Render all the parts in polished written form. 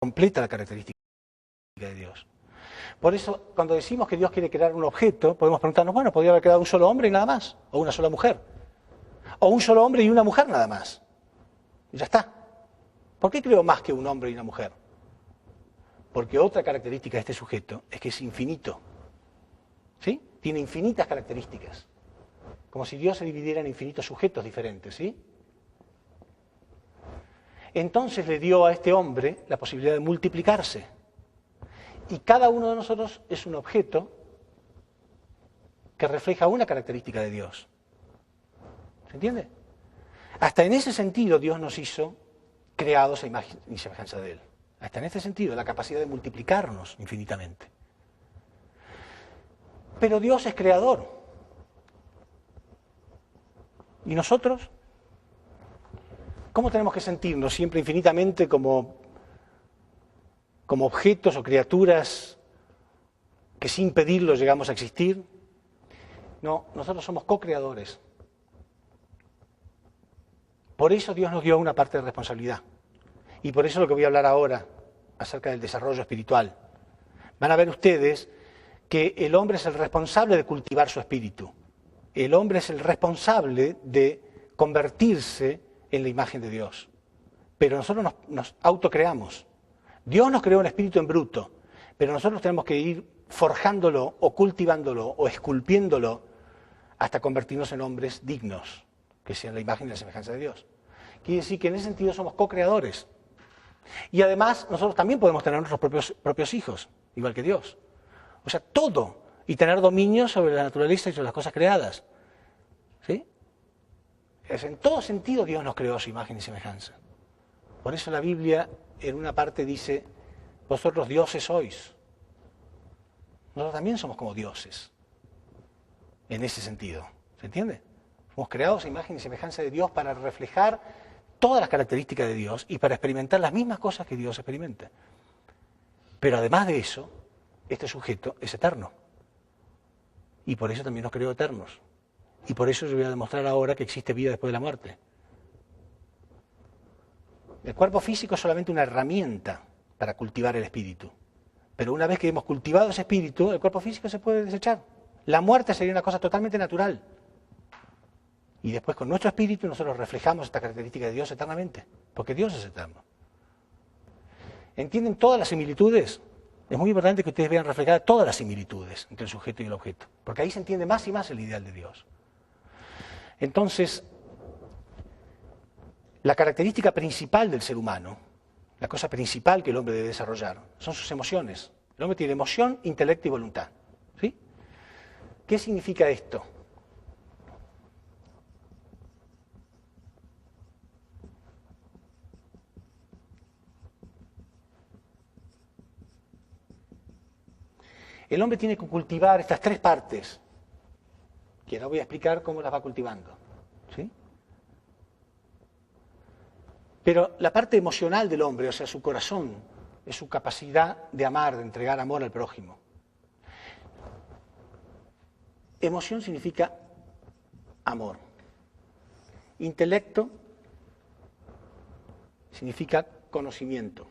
completa la característica de Dios. Por eso, cuando decimos que Dios quiere crear un objeto, podemos preguntarnos, bueno, podría haber creado un solo hombre y nada más, o una sola mujer, o un solo hombre y una mujer nada más, y ya está. ¿Por qué creó más que un hombre y una mujer? Porque otra característica de este sujeto es que es infinito, ¿sí? Tiene infinitas características, como si Dios se dividiera en infinitos sujetos diferentes, ¿sí? Entonces le dio a este hombre la posibilidad de multiplicarse. Y cada uno de nosotros es un objeto que refleja una característica de Dios. ¿Se entiende? Hasta en ese sentido Dios nos hizo creados a imagen y semejanza de Él. Hasta en ese sentido, la capacidad de multiplicarnos infinitamente. Pero Dios es creador. ¿Y nosotros? ¿Cómo tenemos que sentirnos siempre infinitamente como objetos o criaturas que sin pedirlo llegamos a existir? No, nosotros somos co-creadores. Por eso Dios nos dio una parte de responsabilidad. Y por eso lo que voy a hablar ahora, acerca del desarrollo espiritual. Van a ver ustedes que el hombre es el responsable de cultivar su espíritu. El hombre es el responsable de convertirse en la imagen de Dios. Pero nosotros nos autocreamos. Dios nos creó un espíritu en bruto, pero nosotros tenemos que ir forjándolo o cultivándolo o esculpiéndolo hasta convertirnos en hombres dignos, que sean la imagen y la semejanza de Dios. Quiere decir que en ese sentido somos co-creadores. Y además nosotros también podemos tener nuestros propios hijos, igual que Dios. O sea, todo, y tener dominio sobre la naturaleza y sobre las cosas creadas. ¿Sí? En todo sentido Dios nos creó a su imagen y semejanza. Por eso la Biblia en una parte dice, vosotros dioses sois. Nosotros también somos como dioses, en ese sentido. ¿Se entiende? Somos creados a imagen y semejanza de Dios para reflejar todas las características de Dios y para experimentar las mismas cosas que Dios experimenta. Pero además de eso, este sujeto es eterno. Y por eso también nos creó eternos. Y por eso yo voy a demostrar ahora que existe vida después de la muerte. El cuerpo físico es solamente una herramienta para cultivar el espíritu. Pero una vez que hemos cultivado ese espíritu, el cuerpo físico se puede desechar. La muerte sería una cosa totalmente natural. Y después con nuestro espíritu nosotros reflejamos esta característica de Dios eternamente, porque Dios es eterno. ¿Entienden todas las similitudes? Es muy importante que ustedes vean reflejadas todas las similitudes entre el sujeto y el objeto, porque ahí se entiende más y más el ideal de Dios. Entonces, la característica principal del ser humano, la cosa principal que el hombre debe desarrollar, son sus emociones. El hombre tiene emoción, intelecto y voluntad. ¿Sí? ¿Qué significa esto? El hombre tiene que cultivar estas tres partes, que ahora voy a explicar cómo las va cultivando. ¿Sí? Pero la parte emocional del hombre, o sea, su corazón, es su capacidad de amar, de entregar amor al prójimo. Emoción significa amor. Intelecto significa conocimiento.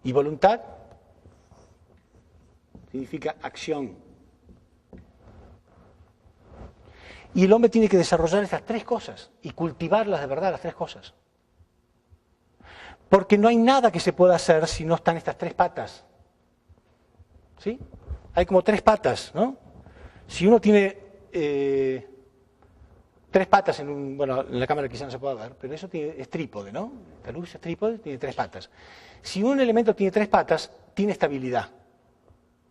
Y voluntad significa acción. Y el hombre tiene que desarrollar estas tres cosas y cultivarlas de verdad, las tres cosas. Porque no hay nada que se pueda hacer si no están estas tres patas. ¿Sí? Hay como tres patas, ¿no? Si uno tiene tres patas en la cámara quizá no se pueda ver, pero eso es trípode, ¿no? La luz es trípode, tiene tres patas. Si un elemento tiene tres patas, tiene estabilidad.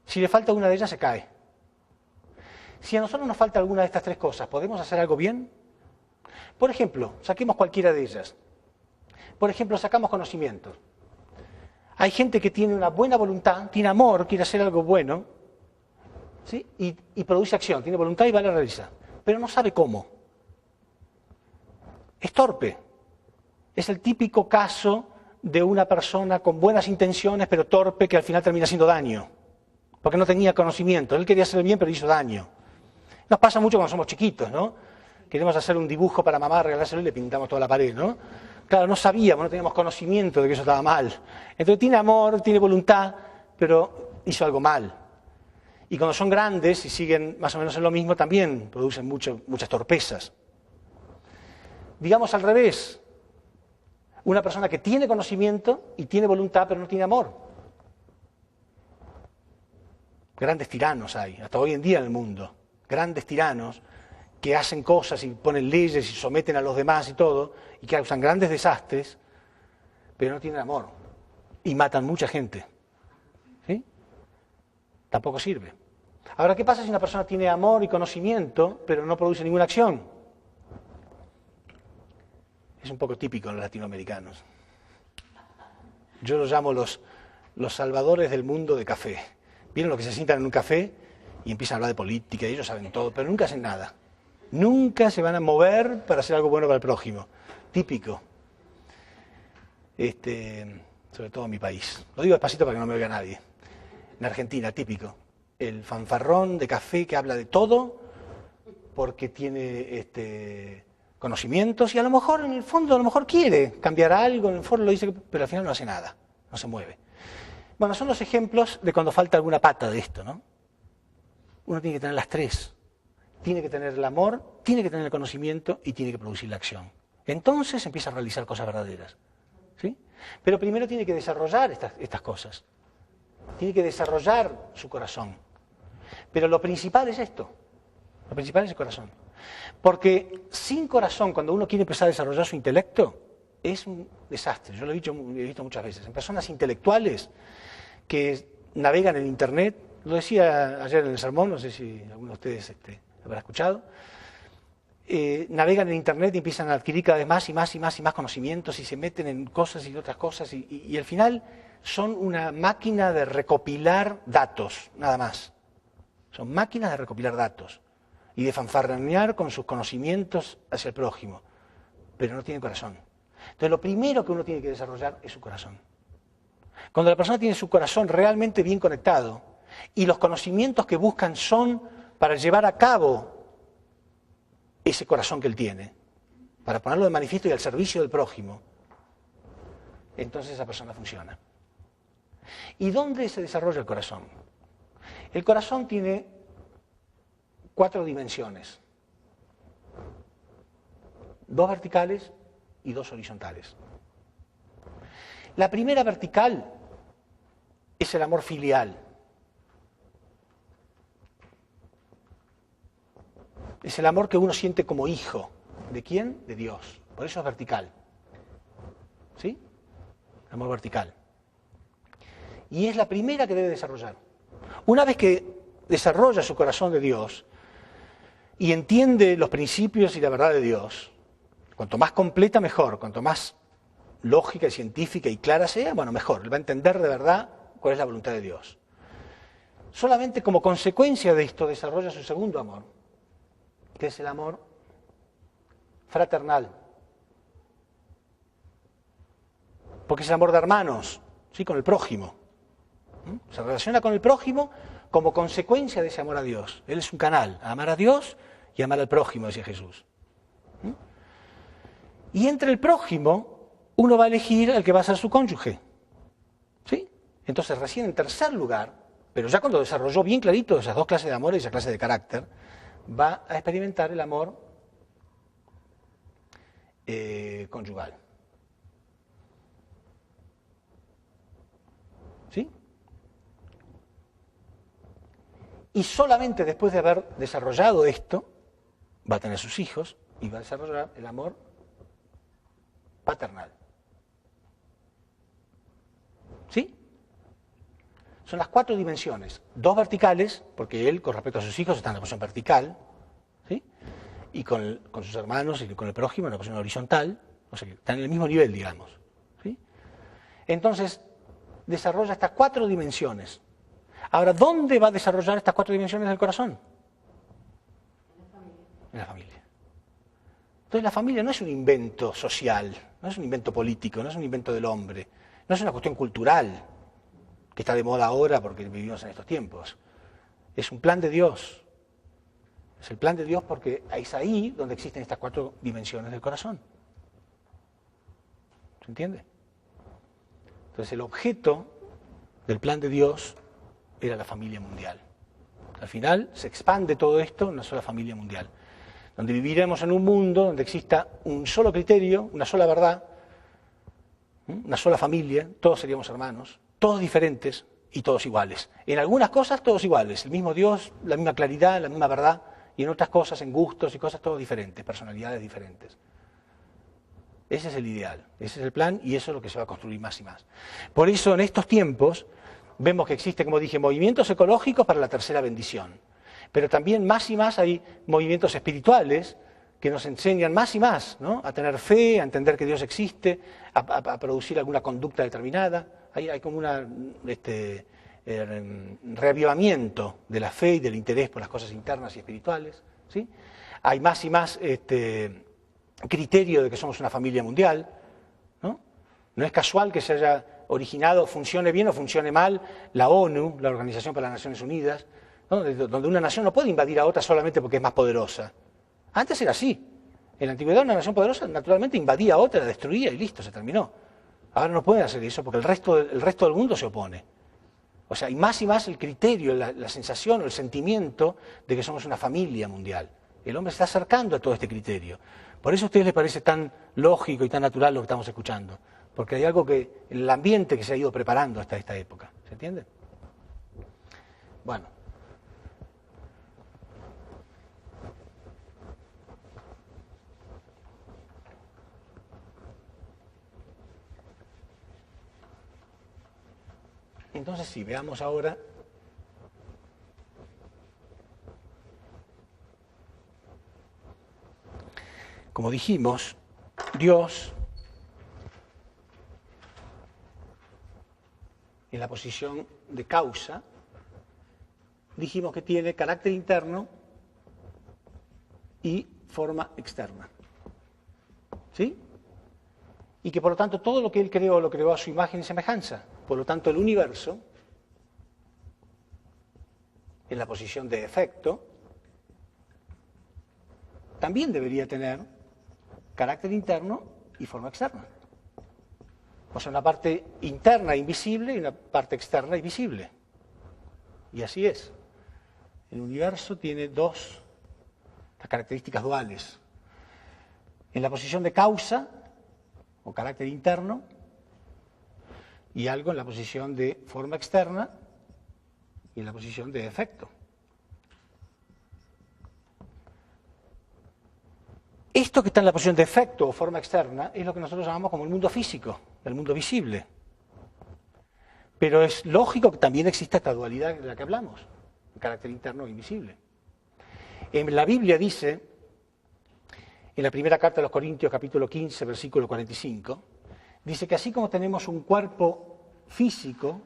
Si le falta una de ellas, se cae. Si a nosotros nos falta alguna de estas tres cosas, ¿podemos hacer algo bien? Por ejemplo, saquemos cualquiera de ellas. Por ejemplo, sacamos conocimiento. Hay gente que tiene una buena voluntad, tiene amor, quiere hacer algo bueno, ¿sí? y produce acción, tiene voluntad y va a la realiza, pero no sabe cómo. Es torpe. Es el típico caso de una persona con buenas intenciones, pero torpe, que al final termina haciendo daño, porque no tenía conocimiento. Él quería hacer el bien, pero hizo daño. Nos pasa mucho cuando somos chiquitos, ¿no? queremos hacer un dibujo para mamá, regalárselo y le pintamos toda la pared, ¿no? Claro, no sabíamos, no teníamos conocimiento de que eso estaba mal. Entonces tiene amor, tiene voluntad, pero hizo algo mal. Y cuando son grandes y siguen más o menos en lo mismo, también producen muchas torpezas. Digamos al revés, una persona que tiene conocimiento y tiene voluntad, pero no tiene amor. Grandes tiranos hay, hasta hoy en día en el mundo. Grandes tiranos que hacen cosas y ponen leyes y someten a los demás y todo, y que causan grandes desastres, pero no tienen amor. Y matan mucha gente. ¿Sí? Tampoco sirve. Ahora, ¿qué pasa si una persona tiene amor y conocimiento, pero no produce ninguna acción? Es un poco típico en los latinoamericanos. Yo los llamo los salvadores del mundo de café. ¿Vieron los que se sientan en un café y empiezan a hablar de política y ellos saben todo, pero nunca hacen nada? Nunca se van a mover para hacer algo bueno para el prójimo. Típico. Sobre todo en mi país. Lo digo despacito para que no me oiga nadie. En Argentina, típico. El fanfarrón de café que habla de todo porque tiene conocimientos y a lo mejor en el fondo quiere cambiar algo, en el fondo lo dice, pero al final no hace nada, no se mueve. Bueno, son los ejemplos de cuando falta alguna pata de esto, ¿no? Uno tiene que tener las tres. Tiene que tener el amor, tiene que tener el conocimiento y tiene que producir la acción. Entonces empieza a realizar cosas verdaderas. ¿Sí? Pero primero tiene que desarrollar estas cosas. Tiene que desarrollar su corazón. Pero lo principal es esto. Lo principal es el corazón. Porque sin corazón, cuando uno quiere empezar a desarrollar su intelecto, es un desastre. Yo lo he visto muchas veces. En personas intelectuales que navegan en Internet, lo decía ayer en el sermón, no sé si alguno de ustedes habrá escuchado, navegan en Internet y empiezan a adquirir cada vez más y más y más y más conocimientos y se meten en cosas y otras cosas y al final son una máquina de recopilar datos, nada más. Son máquinas de recopilar datos y de fanfarronear con sus conocimientos hacia el prójimo, pero no tienen corazón. Entonces lo primero que uno tiene que desarrollar es su corazón. Cuando la persona tiene su corazón realmente bien conectado y los conocimientos que buscan son para llevar a cabo ese corazón que él tiene, para ponerlo de manifiesto y al servicio del prójimo, entonces esa persona funciona. ¿Y dónde se desarrolla el corazón? El corazón tiene 4 dimensiones, 2 verticales y 2 horizontales. La primera vertical es el amor filial. Es el amor que uno siente como hijo. ¿De quién? De Dios. Por eso es vertical. ¿Sí? Amor vertical. Y es la primera que debe desarrollar. Una vez que desarrolla su corazón de Dios y entiende los principios y la verdad de Dios, cuanto más completa mejor, cuanto más lógica y científica y clara sea, bueno, mejor. Él va a entender de verdad cuál es la voluntad de Dios. Solamente como consecuencia de esto desarrolla su segundo amor, que es el amor fraternal. Porque es el amor de hermanos, ¿sí? Con el prójimo. Se relaciona con el prójimo como consecuencia de ese amor a Dios. Él es un canal, a amar a Dios y amar al prójimo, decía Jesús. Y entre el prójimo, uno va a elegir al que va a ser su cónyuge. ¿Sí? Entonces, recién en tercer lugar, pero ya cuando desarrolló bien clarito esas 2 clases de amor y esa clase de carácter, va a experimentar el amor conyugal. ¿Sí? Y solamente después de haber desarrollado esto, va a tener sus hijos y va a desarrollar el amor paternal. ¿Sí? Son las 4 dimensiones. 2 verticales, porque él con respecto a sus hijos está en la posición vertical, ¿sí? Y con sus hermanos y con el prójimo en la posición horizontal, o sea que están en el mismo nivel, digamos. ¿Sí? Entonces, desarrolla estas 4 dimensiones. Ahora, ¿dónde va a desarrollar estas 4 dimensiones del corazón? En la familia. Entonces la familia no es un invento social, no es un invento político, no es un invento del hombre, no es una cuestión cultural que está de moda ahora porque vivimos en estos tiempos. Es un plan de Dios. Es el plan de Dios porque es ahí donde existen estas 4 dimensiones del corazón. ¿Se entiende? Entonces el objeto del plan de Dios era la familia mundial. Al final se expande todo esto en una sola familia mundial, donde viviremos en un mundo donde exista un solo criterio, una sola verdad, una sola familia, todos seríamos hermanos, todos diferentes y todos iguales. En algunas cosas todos iguales, el mismo Dios, la misma claridad, la misma verdad, y en otras cosas, en gustos y cosas todos diferentes, personalidades diferentes. Ese es el ideal, ese es el plan y eso es lo que se va a construir más y más. Por eso en estos tiempos vemos que existe, como dije, movimientos ecológicos para la tercera bendición, pero también más y más hay movimientos espirituales que nos enseñan más y más, ¿no?, a tener fe, a entender que Dios existe, a producir alguna conducta determinada. Hay como un reavivamiento de la fe y del interés por las cosas internas y espirituales, ¿sí? Hay más y más criterio de que somos una familia mundial, ¿no? No es casual que se haya originado, funcione bien o funcione mal, la ONU, la Organización para las Naciones Unidas, ¿no?, donde una nación no puede invadir a otra solamente porque es más poderosa. Antes era así. En la antigüedad una nación poderosa naturalmente invadía a otra, la destruía y listo, se terminó. Ahora no pueden hacer eso porque el resto del mundo se opone. O sea, hay más y más el criterio, la sensación o el sentimiento de que somos una familia mundial. El hombre se está acercando a todo este criterio. Por eso a ustedes les parece tan lógico y tan natural lo que estamos escuchando. Porque hay algo que, en el ambiente que se ha ido preparando hasta esta época. ¿Se entiende? Bueno. Entonces sí, veamos ahora como dijimos, Dios en la posición de causa, dijimos que tiene carácter interno y forma externa. ¿Sí? Y que por lo tanto todo lo que Él creó, lo creó a su imagen y semejanza. Por lo tanto el universo, en la posición de efecto, también debería tener carácter interno y forma externa. O sea, una parte interna invisible y una parte externa y visible. Y así es. El universo tiene dos características duales. En la posición de causa, o carácter interno, y algo en la posición de forma externa y en la posición de efecto. Esto que está en la posición de efecto o forma externa es lo que nosotros llamamos como el mundo físico, el mundo visible. Pero es lógico que también exista esta dualidad de la que hablamos, el carácter interno e invisible. En la Biblia dice, en la primera carta de los Corintios, capítulo 15, versículo 45, dice que así como tenemos un cuerpo físico,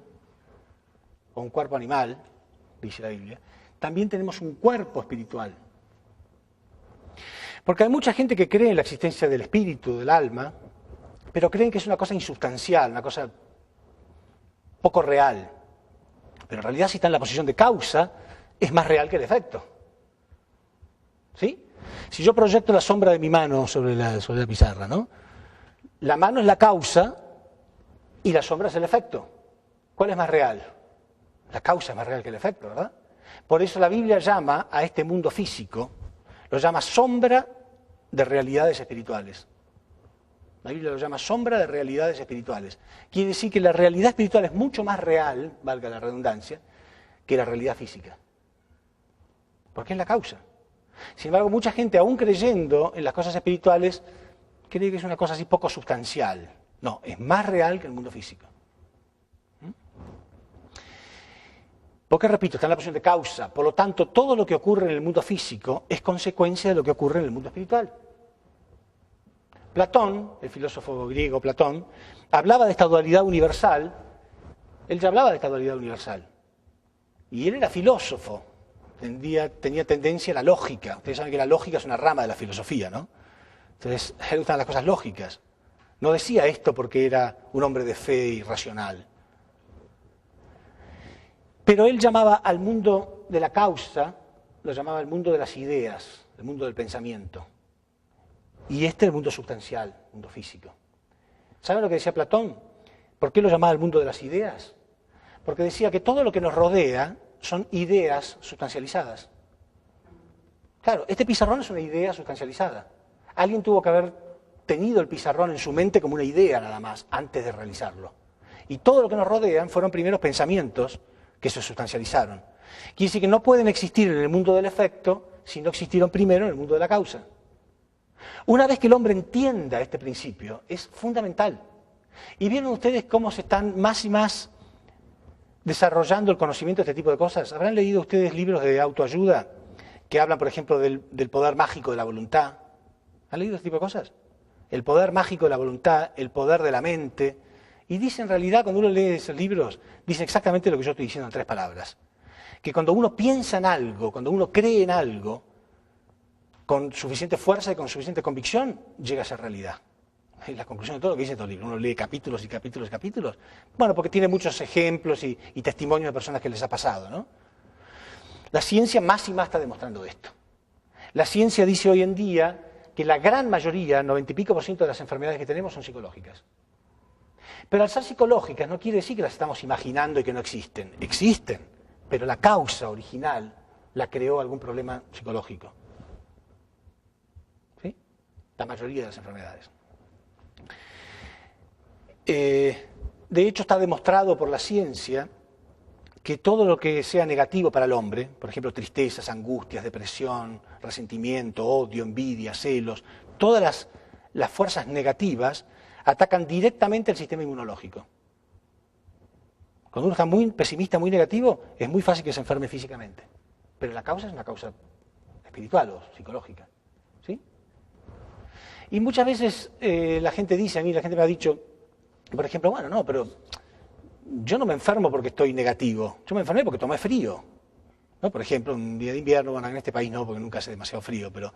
o un cuerpo animal, dice la Biblia, también tenemos un cuerpo espiritual. Porque hay mucha gente que cree en la existencia del espíritu, del alma, pero creen que es una cosa insustancial, una cosa poco real. Pero en realidad si está en la posición de causa, es más real que el efecto. ¿Sí? Si yo proyecto la sombra de mi mano sobre la pizarra, ¿no?, la mano es la causa y la sombra es el efecto. ¿Cuál es más real? La causa es más real que el efecto, ¿verdad? Por eso la Biblia llama a este mundo físico, lo llama sombra de realidades espirituales. La Biblia lo llama sombra de realidades espirituales. Quiere decir que la realidad espiritual es mucho más real, valga la redundancia, que la realidad física. Porque es la causa. Sin embargo, mucha gente, aún creyendo en las cosas espirituales, cree que es una cosa así poco sustancial. No, es más real que el mundo físico. Porque, repito, está en la posición de causa. Por lo tanto, todo lo que ocurre en el mundo físico es consecuencia de lo que ocurre en el mundo espiritual. Platón, el filósofo griego Platón, hablaba de esta dualidad universal. Él ya hablaba de esta dualidad universal. Y él era filósofo. Tenía tendencia a la lógica. Ustedes saben que la lógica es una rama de la filosofía, ¿no? Entonces, a él le gustan las cosas lógicas. No decía esto porque era un hombre de fe y racional. Pero él llamaba al mundo de la causa, lo llamaba el mundo de las ideas, el mundo del pensamiento. Y este el mundo sustancial, el mundo físico. ¿Saben lo que decía Platón? ¿Por qué lo llamaba el mundo de las ideas? Porque decía que todo lo que nos rodea son ideas sustancializadas. Claro, este pizarrón es una idea sustancializada. Alguien tuvo que haber tenido el pizarrón en su mente como una idea nada más, antes de realizarlo. Y todo lo que nos rodean fueron primeros pensamientos que se sustancializaron. Quiere decir que no pueden existir en el mundo del efecto si no existieron primero en el mundo de la causa. Una vez que el hombre entienda este principio, es fundamental. Y vieron ustedes cómo se están más y más desarrollando el conocimiento de este tipo de cosas. ¿Habrán leído ustedes libros de autoayuda que hablan, por ejemplo, del poder mágico de la voluntad? ¿Han leído este tipo de cosas? El poder mágico de la voluntad, el poder de la mente. Y dice en realidad, cuando uno lee esos libros, dice exactamente lo que yo estoy diciendo en 3 palabras. Que cuando uno piensa en algo, cuando uno cree en algo, con suficiente fuerza y con suficiente convicción, llega a ser realidad. Es la conclusión de todo lo que dice todo el libro. Uno lee capítulos y capítulos y capítulos. Bueno, porque tiene muchos ejemplos y testimonios de personas que les ha pasado, ¿no? La ciencia más y más está demostrando esto. La ciencia dice hoy en día que la gran mayoría, 90 y pico % de las enfermedades que tenemos son psicológicas. Pero al ser psicológicas no quiere decir que las estamos imaginando y que no existen. Existen, pero la causa original la creó algún problema psicológico. ¿Sí? La mayoría de las enfermedades. De hecho, está demostrado por la ciencia que todo lo que sea negativo para el hombre, por ejemplo, tristezas, angustias, depresión, resentimiento, odio, envidia, celos, todas las fuerzas negativas atacan directamente el sistema inmunológico. Cuando uno está muy pesimista, muy negativo, es muy fácil que se enferme físicamente. Pero la causa es una causa espiritual o psicológica. ¿Sí? Y muchas veces la gente dice, a mí la gente me ha dicho, por ejemplo, bueno, no, pero yo no me enfermo porque estoy negativo, yo me enfermé porque tomé frío. ¿No? Por ejemplo, un día de invierno, bueno, en este país no, porque nunca hace demasiado frío, pero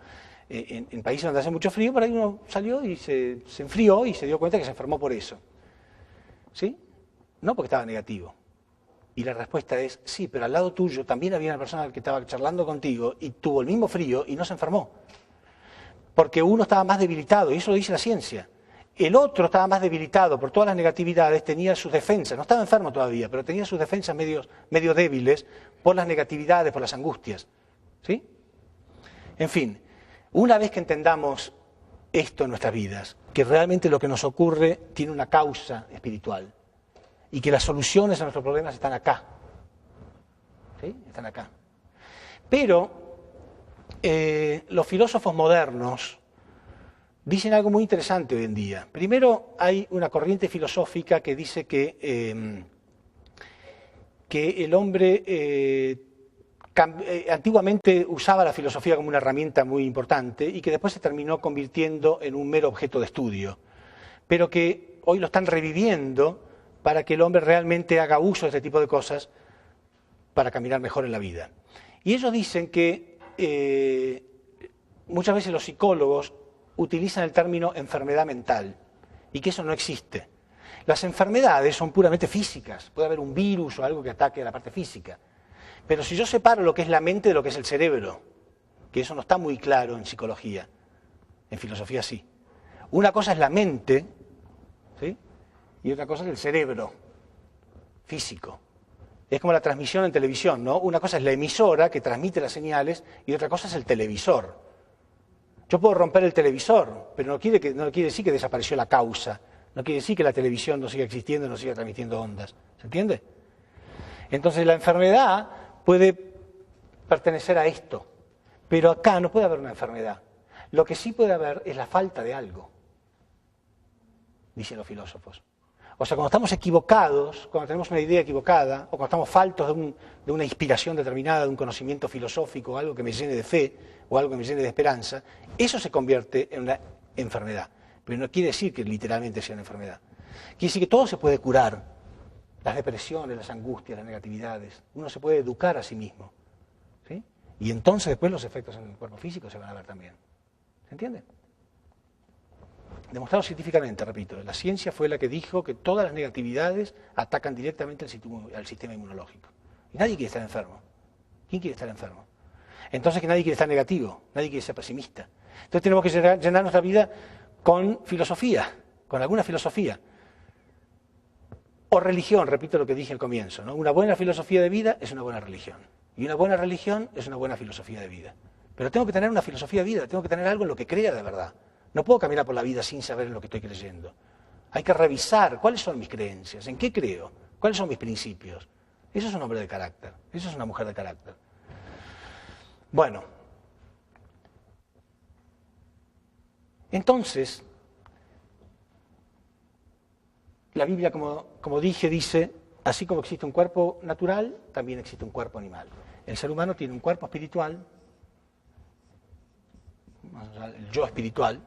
en países donde hace mucho frío, por ahí uno salió y se enfrió y se dio cuenta que se enfermó por eso. ¿Sí? No porque estaba negativo. Y la respuesta es, sí, pero al lado tuyo también había una persona que estaba charlando contigo y tuvo el mismo frío y no se enfermó. Porque uno estaba más debilitado, y eso lo dice la ciencia. El otro estaba más debilitado por todas las negatividades, tenía sus defensas, no estaba enfermo todavía, pero tenía sus defensas medio débiles por las negatividades, por las angustias. ¿Sí? En fin, una vez que entendamos esto en nuestras vidas, que realmente lo que nos ocurre tiene una causa espiritual y que las soluciones a nuestros problemas están acá. ¿Sí? Están acá. Pero los filósofos modernos dicen algo muy interesante hoy en día. Primero, hay una corriente filosófica que dice que el hombre antiguamente usaba la filosofía como una herramienta muy importante y que después se terminó convirtiendo en un mero objeto de estudio, pero que hoy lo están reviviendo para que el hombre realmente haga uso de este tipo de cosas para caminar mejor en la vida. Y ellos dicen que muchas veces los psicólogos utilizan el término enfermedad mental y que eso no existe. Las enfermedades son puramente físicas, puede haber un virus o algo que ataque a la parte física. Pero si yo separo lo que es la mente de lo que es el cerebro, que eso no está muy claro en psicología, en filosofía sí. Una cosa es la mente, ¿sí? Y otra cosa es el cerebro físico. Es como la transmisión en televisión, ¿no? Una cosa es la emisora que transmite las señales y otra cosa es el televisor. Yo puedo romper el televisor, pero no quiere decir que desapareció la causa. No quiere decir que la televisión no siga existiendo, no siga transmitiendo ondas. ¿Se entiende? Entonces la enfermedad puede pertenecer a esto, pero acá no puede haber una enfermedad. Lo que sí puede haber es la falta de algo, dicen los filósofos. O sea, cuando estamos equivocados, cuando tenemos una idea equivocada, o cuando estamos faltos de una inspiración determinada, de un conocimiento filosófico, algo que me llene de fe, o algo que me llene de esperanza, eso se convierte en una enfermedad. Pero no quiere decir que literalmente sea una enfermedad. Quiere decir que todo se puede curar. Las depresiones, las angustias, las negatividades. Uno se puede educar a sí mismo. ¿Sí? Y entonces después los efectos en el cuerpo físico se van a ver también. ¿Se entiende? Demostrado científicamente, repito, la ciencia fue la que dijo que todas las negatividades atacan directamente al sistema inmunológico. Y nadie quiere estar enfermo. ¿Quién quiere estar enfermo? Entonces que nadie quiere estar negativo, nadie quiere ser pesimista. Entonces tenemos que llenar nuestra vida con filosofía, con alguna filosofía. O religión, repito lo que dije al comienzo, ¿no? Una buena filosofía de vida es una buena religión. Y una buena religión es una buena filosofía de vida. Pero tengo que tener una filosofía de vida, tengo que tener algo en lo que crea de verdad. No puedo caminar por la vida sin saber en lo que estoy creyendo. Hay que revisar cuáles son mis creencias, en qué creo, cuáles son mis principios. Eso es un hombre de carácter, eso es una mujer de carácter. Bueno, entonces, la Biblia, como dije, dice, así como existe un cuerpo natural, también existe un cuerpo animal. El ser humano tiene un cuerpo espiritual, el yo espiritual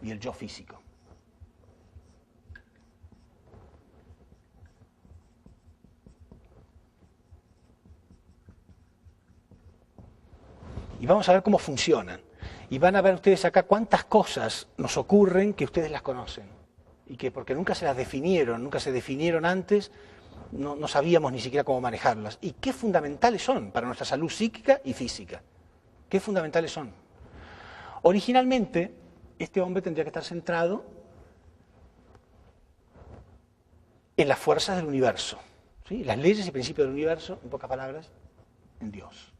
y el yo físico. Y vamos a ver cómo funcionan. Y van a ver ustedes acá cuántas cosas nos ocurren que ustedes las conocen. Y que porque nunca se las definieron, nunca se definieron antes, no sabíamos ni siquiera cómo manejarlas. Y qué fundamentales son para nuestra salud psíquica y física. Qué fundamentales son. Originalmente, este hombre tendría que estar centrado en las fuerzas del universo, ¿sí? Las leyes y principios del universo, en pocas palabras, en Dios.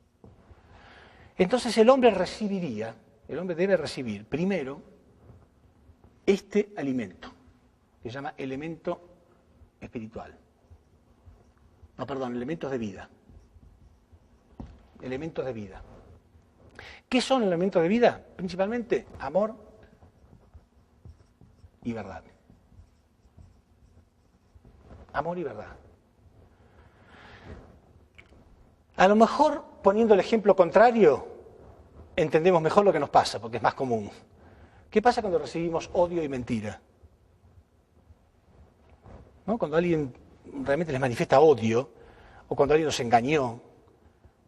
Entonces el hombre debe recibir primero este alimento, que se llama elemento espiritual. No, perdón, elementos de vida. Elementos de vida. ¿Qué son elementos de vida? Principalmente amor y verdad. Amor y verdad. A lo mejor, poniendo el ejemplo contrario, entendemos mejor lo que nos pasa, porque es más común. ¿Qué pasa cuando recibimos odio y mentira? ¿No? Cuando alguien realmente les manifiesta odio, o cuando alguien los engañó,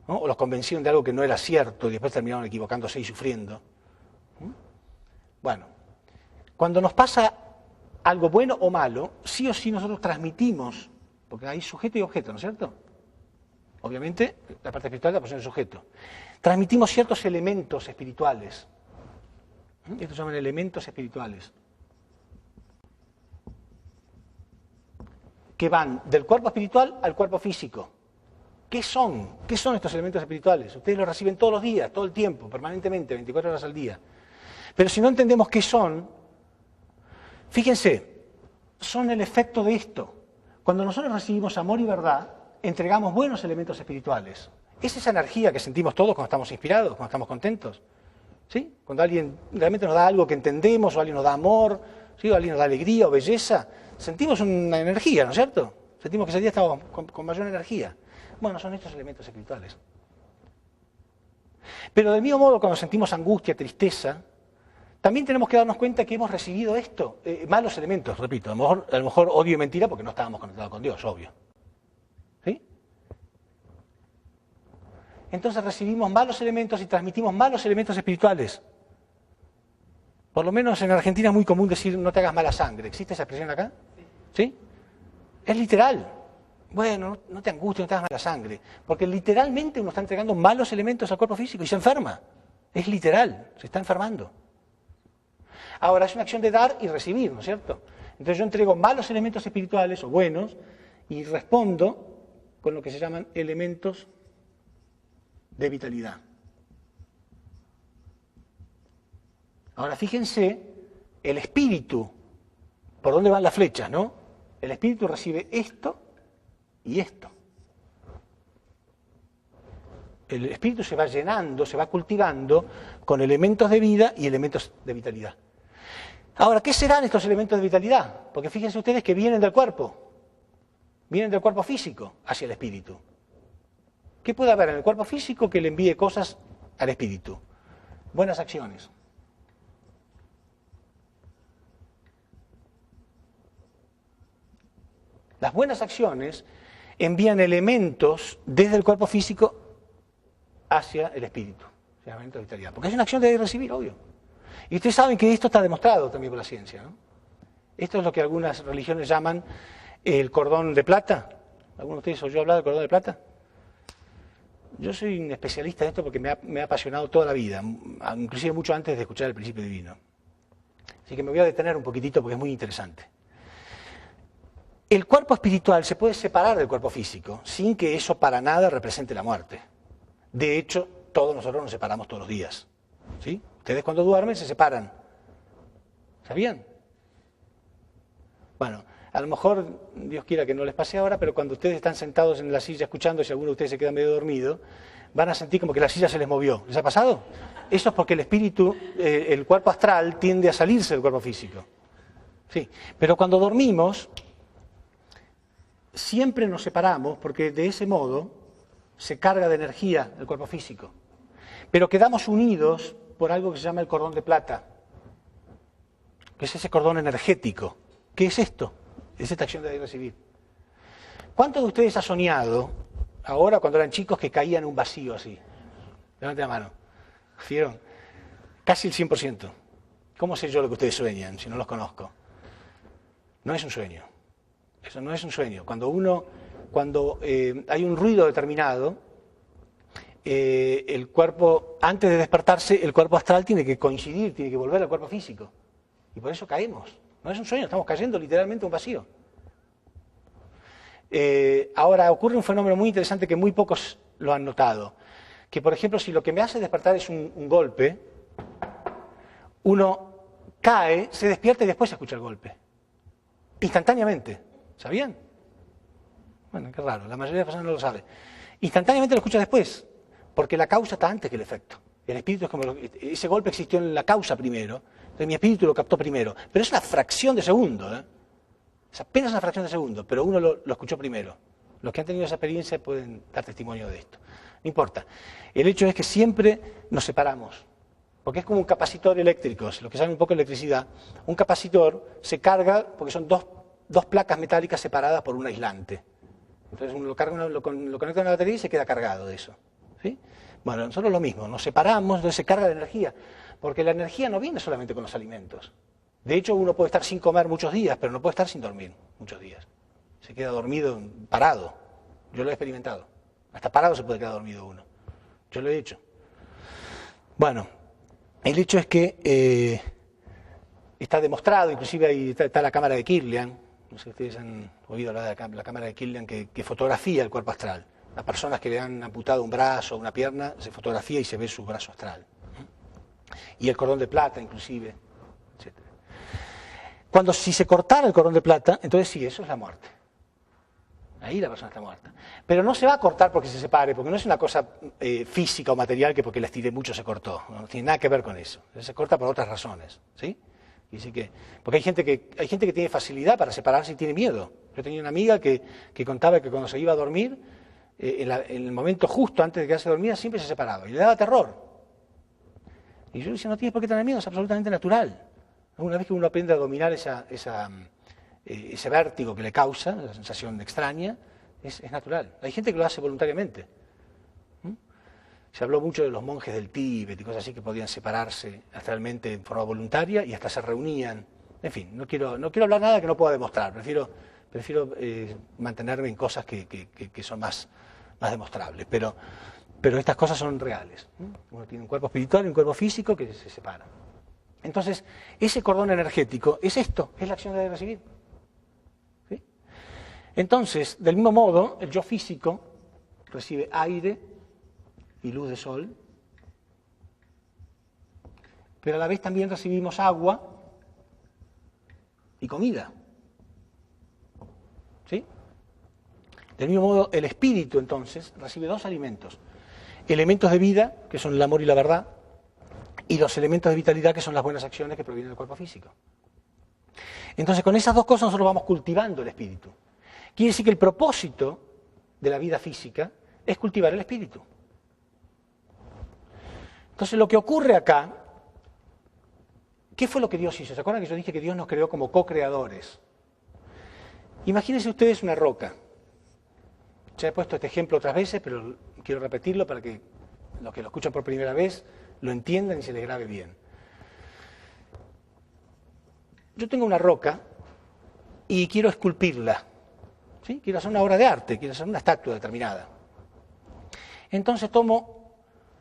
¿no? O los convencieron de algo que no era cierto y después terminaron equivocándose y sufriendo. Bueno, cuando nos pasa algo bueno o malo, sí o sí nosotros transmitimos, porque hay sujeto y objeto, ¿no es cierto? Obviamente, la parte espiritual es la posición del sujeto. Transmitimos ciertos elementos espirituales. Estos se llaman elementos espirituales. Que van del cuerpo espiritual al cuerpo físico. ¿Qué son? ¿Qué son estos elementos espirituales? Ustedes los reciben todos los días, todo el tiempo, permanentemente, 24 horas al día. Pero si no entendemos qué son, fíjense, son el efecto de esto. Cuando nosotros recibimos amor y verdad, entregamos buenos elementos espirituales. Es esa energía que sentimos todos cuando estamos inspirados, cuando estamos contentos. ¿Sí? Cuando alguien realmente nos da algo que entendemos, o alguien nos da amor, ¿sí? O alguien nos da alegría o belleza, sentimos una energía, ¿no es cierto? Sentimos que ese día estamos con mayor energía. Bueno, son estos elementos espirituales. Pero del mismo modo, cuando sentimos angustia, tristeza, también tenemos que darnos cuenta que hemos recibido esto, malos elementos, repito, a lo mejor odio y mentira porque no estábamos conectados con Dios, obvio. ¿Sí? Entonces recibimos malos elementos y transmitimos malos elementos espirituales. Por lo menos en Argentina es muy común decir no te hagas mala sangre. ¿Existe esa expresión acá? ¿Sí? Es literal. Bueno, no te angusties, no te hagas mala sangre. Porque literalmente uno está entregando malos elementos al cuerpo físico y se enferma. Es literal, se está enfermando. Ahora, es una acción de dar y recibir, ¿no es cierto? Entonces yo entrego malos elementos espirituales o buenos y respondo con lo que se llaman elementos de vitalidad. Ahora fíjense, el espíritu, ¿por dónde van las flechas, no? El espíritu recibe esto y esto. El espíritu se va llenando, se va cultivando con elementos de vida y elementos de vitalidad. Ahora, ¿qué serán estos elementos de vitalidad? Porque fíjense ustedes que vienen del cuerpo físico hacia el espíritu. ¿Qué puede haber en el cuerpo físico que le envíe cosas al espíritu? Buenas acciones. Las buenas acciones envían elementos desde el cuerpo físico hacia el espíritu, hacia el elemento de vitalidad. Porque es una acción de recibir, obvio. Y ustedes saben que esto está demostrado también por la ciencia, ¿no? Esto es lo que algunas religiones llaman el cordón de plata. ¿Alguno de ustedes oyó hablar del cordón de plata? Yo soy un especialista en esto porque me ha apasionado toda la vida, inclusive mucho antes de escuchar el Principio Divino. Así que me voy a detener un poquitito porque es muy interesante. El cuerpo espiritual se puede separar del cuerpo físico sin que eso para nada represente la muerte. De hecho, todos nosotros nos separamos todos los días. ¿Sí? Ustedes cuando duermen se separan. ¿Sabían? Bueno, a lo mejor, Dios quiera que no les pase ahora, pero cuando ustedes están sentados en la silla escuchando, si alguno de ustedes se queda medio dormido, van a sentir como que la silla se les movió. ¿Les ha pasado? Eso es porque el espíritu, el cuerpo astral, tiende a salirse del cuerpo físico. Sí, pero cuando dormimos, siempre nos separamos porque de ese modo se carga de energía el cuerpo físico. Pero quedamos unidos por algo que se llama el cordón de plata, que es ese cordón energético. ¿Qué es esto? Es esta acción de dar y recibir. ¿Cuántos de ustedes han soñado, ahora cuando eran chicos, que caían en un vacío así? Levanten la mano. ¿Vieron? Casi el 100%. ¿Cómo sé yo lo que ustedes sueñan si no los conozco? No es un sueño. Eso no es un sueño. Cuando hay un ruido determinado, el cuerpo, antes de despertarse, el cuerpo astral tiene que coincidir, tiene que volver al cuerpo físico. Y por eso caemos. No es un sueño, estamos cayendo literalmente a un vacío. Ahora, ocurre un fenómeno muy interesante que muy pocos lo han notado. Que, por ejemplo, si lo que me hace despertar es un golpe, uno cae, se despierta y después escucha el golpe. Instantáneamente. ¿Sabían? Bueno, qué raro, la mayoría de las personas no lo sabe. Instantáneamente lo escucha después, porque la causa está antes que el efecto. El espíritu es como, ese golpe existió en la causa primero, entonces mi espíritu lo captó primero. Pero es una fracción de segundo, ¿eh? Es apenas una fracción de segundo, pero uno lo escuchó primero. Los que han tenido esa experiencia pueden dar testimonio de esto. No importa. El hecho es que siempre nos separamos, porque es como un capacitor eléctrico. Si los que saben un poco de electricidad, un capacitor se carga porque son dos placas metálicas separadas por un aislante. Entonces uno lo conecta a una batería y se queda cargado de eso. ¿Sí? Bueno, nosotros lo mismo, nos separamos, entonces se carga de energía, porque la energía no viene solamente con los alimentos. De hecho, uno puede estar sin comer muchos días, pero no puede estar sin dormir muchos días. Se queda dormido, parado. Yo lo he experimentado. Hasta parado se puede quedar dormido uno. Yo lo he hecho. Bueno, el hecho es que está demostrado, inclusive ahí está la cámara de Kirlian. No sé si ustedes han oído hablar de la cámara de Kirlian que fotografía el cuerpo astral. Las personas que le han amputado un brazo o una pierna, se fotografía y se ve su brazo astral. Y el cordón de plata, inclusive, etc. Si se cortara el cordón de plata, entonces sí, eso es la muerte. Ahí la persona está muerta. Pero no se va a cortar porque se separe, porque no es una cosa física o material que porque la estiré mucho se cortó. No tiene nada que ver con eso. Se corta por otras razones, ¿sí? Y así que, porque hay gente que tiene facilidad para separarse y tiene miedo. Yo tenía una amiga que contaba que cuando se iba a dormir, en el momento justo antes de quedarse dormida, siempre se separaba y le daba terror. Y yo le decía, no tienes por qué tener miedo, es absolutamente natural. Una vez que uno aprende a dominar ese vértigo que le causa, la sensación extraña, es natural. Hay gente que lo hace voluntariamente. Se habló mucho de los monjes del Tíbet y cosas así que podían separarse astralmente en forma voluntaria y hasta se reunían. En fin, no quiero hablar nada que no pueda demostrar. Prefiero mantenerme en cosas que son más demostrables. Pero estas cosas son reales. Uno tiene un cuerpo espiritual y un cuerpo físico que se separan. Entonces, ese cordón energético es esto, es la acción de recibir. ¿Sí? Entonces, del mismo modo, el yo físico recibe aire y luz de sol, pero a la vez también recibimos agua y comida. ¿Sí? Del mismo modo, el espíritu, entonces, recibe dos alimentos. Elementos de vida, que son el amor y la verdad, y los elementos de vitalidad, que son las buenas acciones que provienen del cuerpo físico. Entonces, con esas dos cosas nosotros vamos cultivando el espíritu. Quiere decir que el propósito de la vida física es cultivar el espíritu. Entonces, lo que ocurre acá, ¿qué fue lo que Dios hizo? ¿Se acuerdan que yo dije que Dios nos creó como co-creadores? Imagínense ustedes una roca. Ya he puesto este ejemplo otras veces, pero quiero repetirlo para que los que lo escuchan por primera vez lo entiendan y se les grabe bien. Yo tengo una roca y quiero esculpirla, ¿sí? Quiero hacer una obra de arte, quiero hacer una estatua determinada. Entonces tomo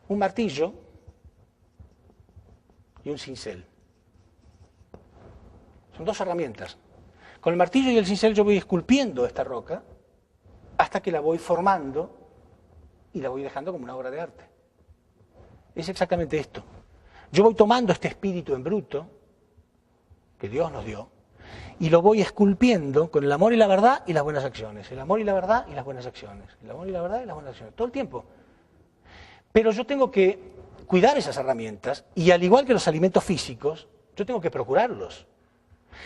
un martillo y un cincel. Son dos herramientas. Con el martillo y el cincel yo voy esculpiendo esta roca hasta que la voy formando y la voy dejando como una obra de arte. Es exactamente esto. Yo voy tomando este espíritu en bruto que Dios nos dio y lo voy esculpiendo con el amor y la verdad y las buenas acciones. El amor y la verdad y las buenas acciones. El amor y la verdad y las buenas acciones. Todo el tiempo. Pero yo tengo que cuidar esas herramientas y al igual que los alimentos físicos, yo tengo que procurarlos.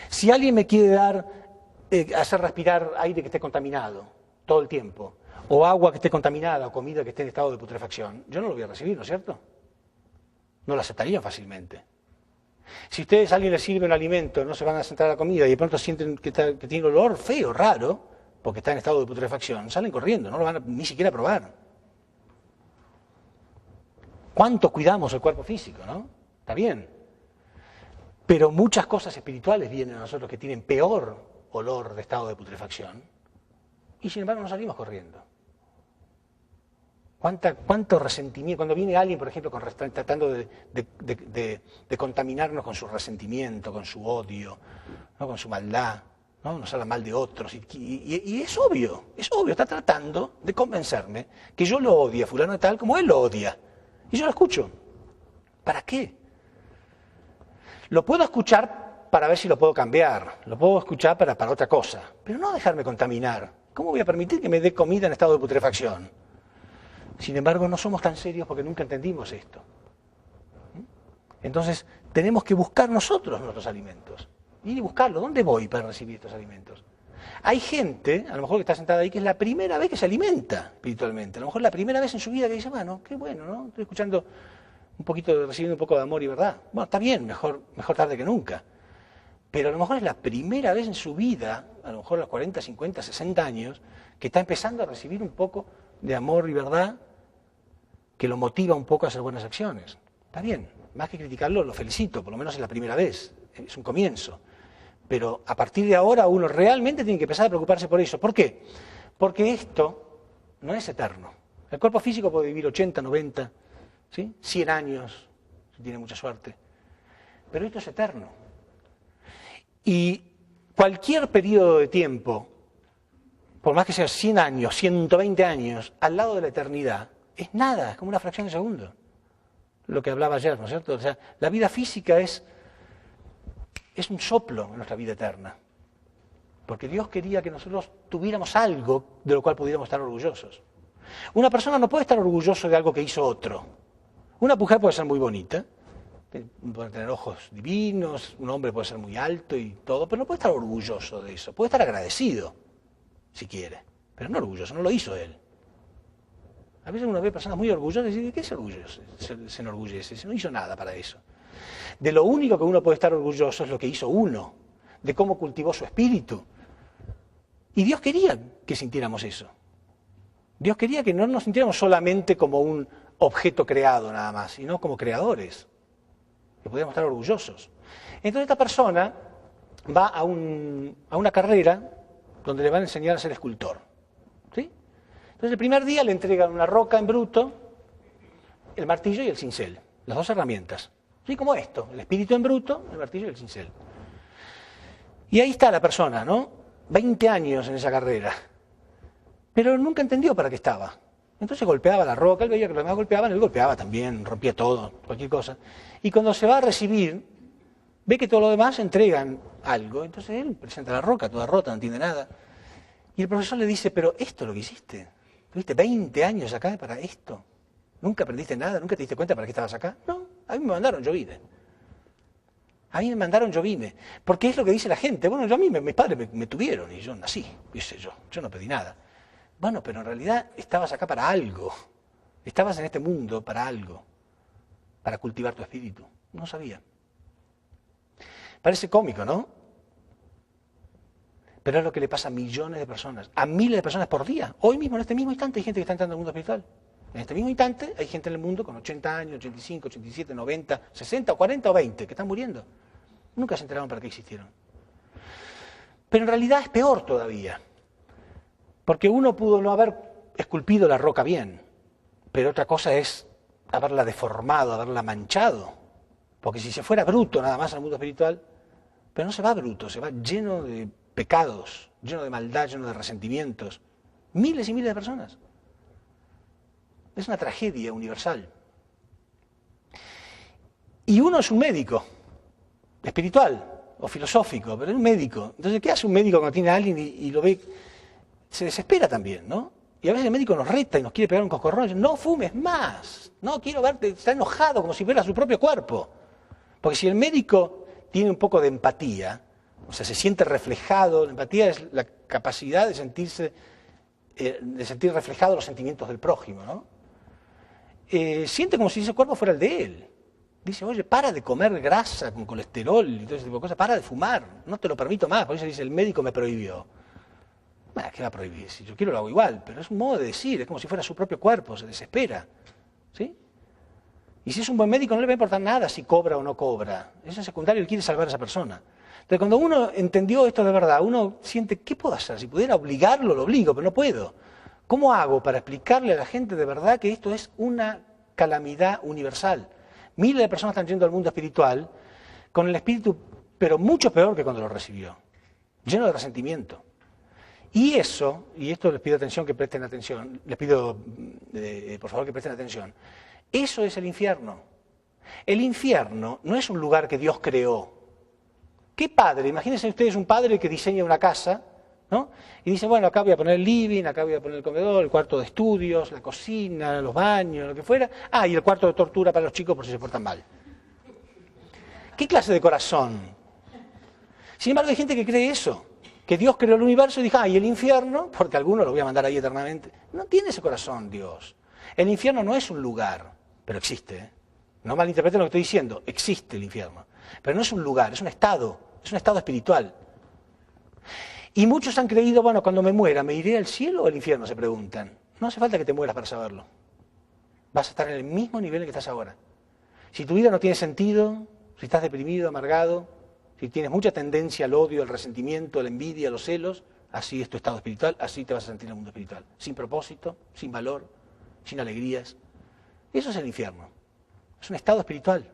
Si alguien me quiere hacer respirar aire que esté contaminado todo el tiempo, o agua que esté contaminada, o comida que esté en estado de putrefacción, yo no lo voy a recibir, ¿no es cierto? No lo aceptaría fácilmente. Si ustedes a alguien les sirve un alimento, no se van a sentar a la comida y de pronto sienten que tiene un olor feo, raro, porque está en estado de putrefacción, salen corriendo, no lo van ni siquiera a probar. ¿Cuánto cuidamos el cuerpo físico, no? Está bien. Pero muchas cosas espirituales vienen a nosotros que tienen peor olor de estado de putrefacción y sin embargo no salimos corriendo. ¿Cuánto resentimiento? Cuando viene alguien, por ejemplo, tratando de contaminarnos con su resentimiento, con su odio, ¿no? Con su maldad, ¿no? Nos habla mal de otros. Y es obvio, está tratando de convencerme que yo lo odie a fulano de tal como él lo odia. Y yo lo escucho. ¿Para qué? Lo puedo escuchar para ver si lo puedo cambiar, lo puedo escuchar para otra cosa, pero no dejarme contaminar. ¿Cómo voy a permitir que me dé comida en estado de putrefacción? Sin embargo, no somos tan serios porque nunca entendimos esto. Entonces, tenemos que buscar nosotros nuestros alimentos. Ir y buscarlos. ¿Dónde voy para recibir estos alimentos? Hay gente, a lo mejor que está sentada ahí, que es la primera vez que se alimenta espiritualmente. A lo mejor la primera vez en su vida que dice, bueno, qué bueno, ¿no? Estoy escuchando recibiendo un poco de amor y verdad. Bueno, está bien, mejor tarde que nunca. Pero a lo mejor es la primera vez en su vida, a lo mejor a los 40, 50, 60 años, que está empezando a recibir un poco de amor y verdad que lo motiva un poco a hacer buenas acciones. Está bien, más que criticarlo, lo felicito, por lo menos es la primera vez, es un comienzo. Pero a partir de ahora uno realmente tiene que empezar a preocuparse por eso. ¿Por qué? Porque esto no es eterno. El cuerpo físico puede vivir 80, 90, ¿sí? 100 años, si tiene mucha suerte. Pero esto es eterno. Y cualquier periodo de tiempo, por más que sea 100 años, 120 años, al lado de la eternidad, es nada, es como una fracción de segundo. Lo que hablaba ayer, ¿no es cierto? O sea, la vida física es un soplo en nuestra vida eterna. Porque Dios quería que nosotros tuviéramos algo de lo cual pudiéramos estar orgullosos. Una persona no puede estar orgulloso de algo que hizo otro. Una mujer puede ser muy bonita, puede tener ojos divinos, un hombre puede ser muy alto y todo, pero no puede estar orgulloso de eso. Puede estar agradecido, si quiere, pero no orgulloso, no lo hizo él. A veces uno ve personas muy orgullosas y dice, ¿de qué se enorgullece? Se no hizo nada para eso. De lo único que uno puede estar orgulloso es lo que hizo uno, de cómo cultivó su espíritu. Y Dios quería que sintiéramos eso. Dios quería que no nos sintiéramos solamente como un objeto creado nada más, sino como creadores, que pudiéramos estar orgullosos. Entonces esta persona va a una carrera donde le van a enseñar a ser escultor. ¿Sí? Entonces el primer día le entregan una roca en bruto, el martillo y el cincel, las dos herramientas. ¿Sí? Como esto, el espíritu en bruto, el martillo y el cincel. Y ahí está la persona, ¿no? 20 años en esa carrera. Pero nunca entendió para qué estaba. Entonces golpeaba la roca, él veía que los demás golpeaban, él golpeaba también, rompía todo, cualquier cosa. Y cuando se va a recibir, ve que todos los demás entregan algo. Entonces él presenta la roca, toda rota, no entiende nada. Y el profesor le dice, pero esto es lo que hiciste. ¿Tuviste 20 años acá para esto? ¿Nunca aprendiste nada? ¿Nunca te diste cuenta para qué estabas acá? No, a mí me mandaron, yo vine. A mí me mandaron, yo vine. Porque es lo que dice la gente. Bueno, yo a mí, mis padres me tuvieron y yo nací, qué yo no pedí nada. Bueno, pero en realidad estabas acá para algo. Estabas en este mundo para algo. Para cultivar tu espíritu. No sabía. Parece cómico, ¿no? Pero es lo que le pasa a millones de personas. A miles de personas por día. Hoy mismo, en este mismo instante, hay gente que está entrando al mundo espiritual. En este mismo instante hay gente en el mundo con 80 años, 85, 87, 90, 60, 40 o 20 que están muriendo. Nunca se enteraron para qué existieron. Pero en realidad es peor todavía. Porque uno pudo no haber esculpido la roca bien. pero otra cosa es haberla deformado, haberla manchado. Porque si se fuera bruto nada más al mundo espiritual, pero no se va bruto, se va lleno de pecados, lleno de maldad, lleno de resentimientos. Miles y miles de personas. Es una tragedia universal. Y uno es un médico, espiritual o filosófico, pero es un médico. Entonces, ¿qué hace un médico cuando tiene a alguien y lo ve? Se desespera también, ¿no? Y a veces el médico nos reta y nos quiere pegar un coscorrón y dice, no fumes más, no quiero verte, está enojado como si fuera su propio cuerpo. Porque si el médico tiene un poco de empatía, o sea, se siente reflejado, la empatía es la capacidad de sentir reflejados los sentimientos del prójimo, ¿no? Siente como si ese cuerpo fuera el de él. Dice, oye, para de comer grasa con colesterol y todo ese tipo de cosas, para de fumar, no te lo permito más. Por eso dice, el médico me prohibió. Bueno, ¿qué va a prohibir? Si yo quiero lo hago igual, pero es un modo de decir, es como si fuera su propio cuerpo, se desespera. ¿Sí? Y si es un buen médico no le va a importar nada si cobra o no cobra. Eso es secundario, él quiere salvar a esa persona. Entonces cuando uno entendió esto de verdad, uno siente, ¿qué puedo hacer? Si pudiera obligarlo, lo obligo, pero no puedo. ¿Cómo hago para explicarle a la gente de verdad que esto es una calamidad universal? Miles de personas están yendo al mundo espiritual con el espíritu, pero mucho peor que cuando lo recibió, lleno de resentimiento. Y eso, y esto les pido atención, que presten atención, les pido por favor que presten atención, eso es el infierno. El infierno no es un lugar que Dios creó. ¿Qué padre? Imagínense ustedes un padre que diseña una casa, ¿no? Y dice, bueno, acá voy a poner el living, acá voy a poner el comedor, el cuarto de estudios, la cocina, los baños, lo que fuera. Ah, y el cuarto de tortura para los chicos por si se portan mal. ¿Qué clase de corazón? Sin embargo, hay gente que cree eso, que Dios creó el universo y dijo, y el infierno, porque alguno lo voy a mandar ahí eternamente. No tiene ese corazón Dios. El infierno no es un lugar, pero existe, ¿eh? No malinterpreten lo que estoy diciendo, existe el infierno. Pero no es un lugar, es un estado espiritual. Y muchos han creído, bueno, cuando me muera, ¿me iré al cielo o al infierno? Se preguntan. No hace falta que te mueras para saberlo. Vas a estar en el mismo nivel en que estás ahora. Si tu vida no tiene sentido, si estás deprimido, amargado, si tienes mucha tendencia al odio, al resentimiento, a la envidia, a los celos, así es tu estado espiritual, así te vas a sentir en el mundo espiritual. Sin propósito, sin valor, sin alegrías. Eso es el infierno. Es un estado espiritual.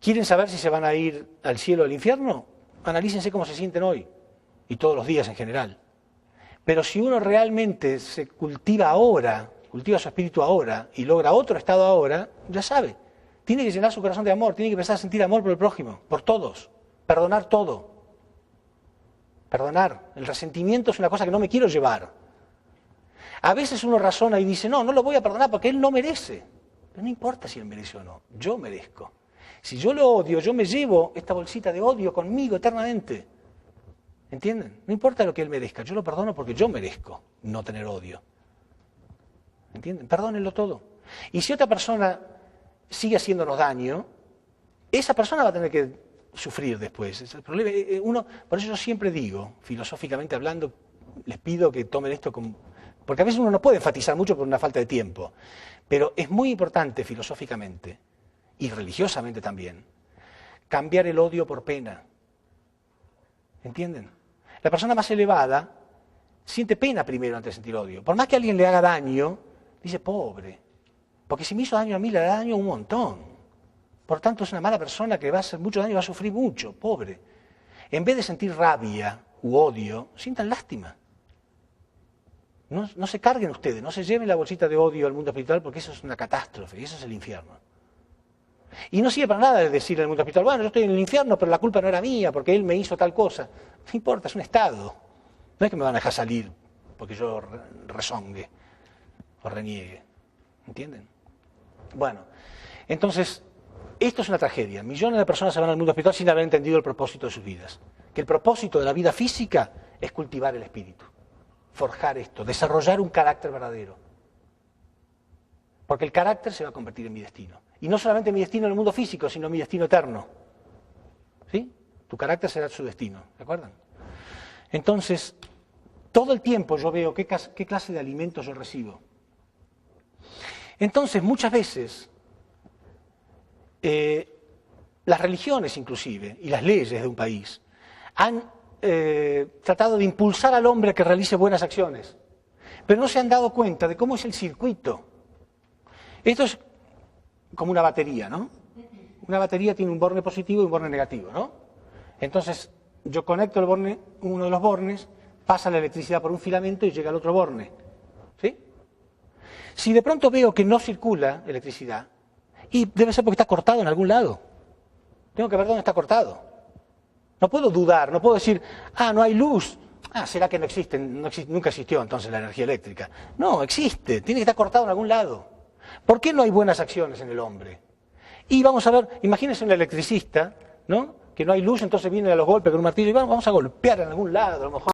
¿Quieren saber si se van a ir al cielo o al infierno? Analícense cómo se sienten hoy y todos los días en general. Pero si uno realmente se cultiva ahora, cultiva su espíritu ahora y logra otro estado ahora, ya sabe, tiene que llenar su corazón de amor, tiene que empezar a sentir amor por el prójimo, por todos, perdonar todo. Perdonar. El resentimiento es una cosa que no me quiero llevar. A veces uno razona y dice, no lo voy a perdonar porque él no merece. Pero no importa si él merece o no, yo merezco. Si yo lo odio, yo me llevo esta bolsita de odio conmigo eternamente. ¿Entienden? No importa lo que él merezca, yo lo perdono porque yo merezco no tener odio. ¿Entienden? Perdónenlo todo. Y si otra persona sigue haciéndonos daño, esa persona va a tener que sufrir después. Es el problema. Por eso yo siempre digo, filosóficamente hablando, les pido que tomen esto como... Porque a veces uno no puede enfatizar mucho por una falta de tiempo, pero es muy importante filosóficamente y religiosamente también cambiar el odio por pena. ¿Entienden? La persona más elevada siente pena primero antes de sentir odio. Por más que alguien le haga daño, dice, pobre, porque si me hizo daño a mí, le hará daño un montón. Por tanto, es una mala persona que va a hacer mucho daño y va a sufrir mucho, pobre. En vez de sentir rabia u odio, sientan lástima. No se carguen ustedes, no se lleven la bolsita de odio al mundo espiritual porque eso es una catástrofe, y eso es el infierno. Y no sirve para nada de decir en el mundo espiritual, bueno, yo estoy en el infierno, pero la culpa no era mía porque él me hizo tal cosa. No importa, es un estado. No es que me van a dejar salir porque yo rezongue o reniegue. ¿Entienden? Bueno, entonces, esto es una tragedia. Millones de personas se van al mundo espiritual sin haber entendido el propósito de sus vidas. Que el propósito de la vida física es cultivar el espíritu. Forjar esto, desarrollar un carácter verdadero. Porque el carácter se va a convertir en mi destino. Y no solamente mi destino en el mundo físico, sino mi destino eterno. ¿Sí? Tu carácter será su destino, ¿de acuerdo? Entonces, todo el tiempo yo veo qué clase de alimentos yo recibo. Entonces, muchas veces, las religiones inclusive, y las leyes de un país, han tratado de impulsar al hombre a que realice buenas acciones. pero no se han dado cuenta de cómo es el circuito. Esto es como una batería, ¿no? Una batería tiene un borne positivo y un borne negativo, ¿no? Entonces, yo conecto el borne, uno de los bornes, pasa la electricidad por un filamento y llega al otro borne, ¿sí? Si de pronto veo que no circula electricidad, y debe ser porque está cortado en algún lado, tengo que ver dónde está cortado. No puedo dudar, no puedo decir, no hay luz. ¿Será que no existe? Nunca existió entonces la energía eléctrica. No, existe, tiene que estar cortado en algún lado. ¿Por qué no hay buenas acciones en el hombre? Y vamos a ver, imagínense un electricista, ¿no? Que no hay luz, entonces viene a los golpes con un martillo y vamos a golpear en algún lado, a lo mejor.